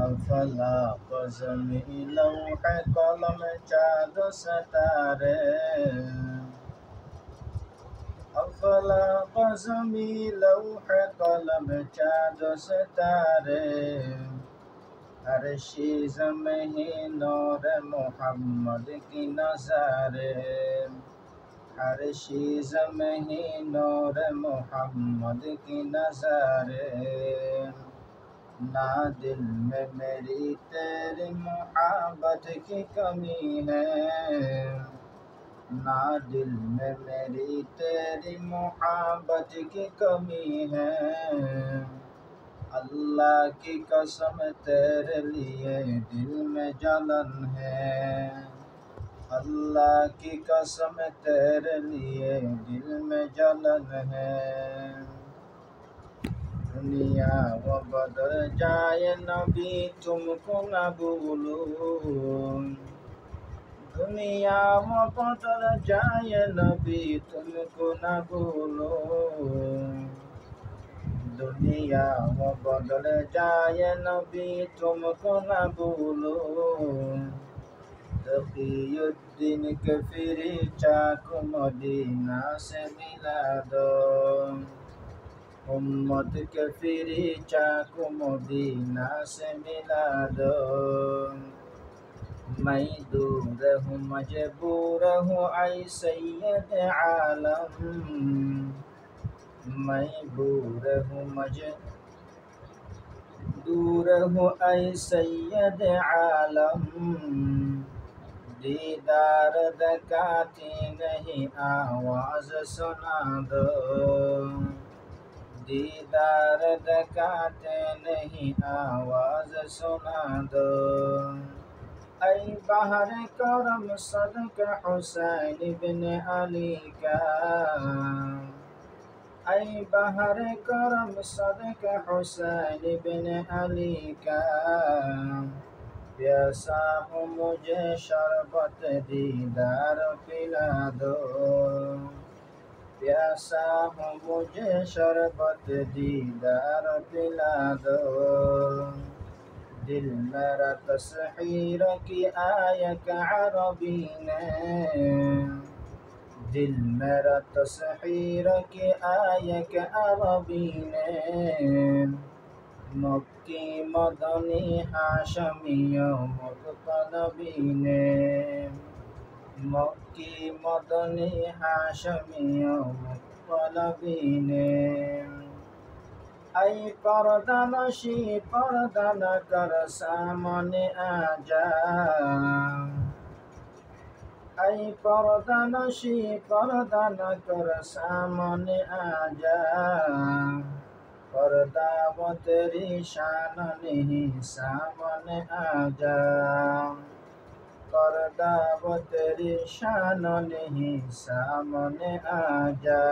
افلا قسمی لوح قلم چاند و ستارے افلا قسمی لوح قلم چاند و ستارے ہر چیز میں ہی نور محمد کی نظارے ہر چیز میں ہی نور محمد کی نظارے نہ دل میں میری تیری محبت کی کمی ہے نہ دل میں میری تیری محبت کی کمی ہے اللہ کی قسم تیرے لیے دل میں جلن ہے اللہ کی قسم تیرے لیے دل میں جلن ہے دنیا و بدل جائے نبی تم کو نہ بھولوں دنیا و بدل جائے نبی تم کو نہ بھولوں دنیا و بدل جائے نبی تم کو نہ بھولوں تقی الدین کے فری چاک مدینہ سے ملا دو امت کے فری چاک مدینہ سے ملا دو میں دور ہوں مجبور ہوں اے سید عالم میں دور ہوں اے سید عالم دیدار دکھاتی نہیں آواز سنا دو دیدار دکھاتے نہیں آواز سنا دو اے بحر کرم صدقہ حسین بن علی کا اے بحر کرم صدقہ حسین بن علی کا پیاسا ہوں مجھے شربت دیدار پلا دو پیاسا ہوں مجھے شربت دیدار پلا دو دل میرا تسخیر کی آیت عربی نے دل میرا تسخیر کی آیت عربی نے مکی مدنی ہاشمی و مطلبی نے مکی مدنی ہاشمی و مطلبی نے اے پردہ نشی پردہ نہ کر سامنے آ جا اے پردہ نشی پردہ نہ کر سامنے آ جا پردہ وہ تیری شان نہیں سامنے آ جا پردہ وہ تیری شان نہیں سامنے آ جا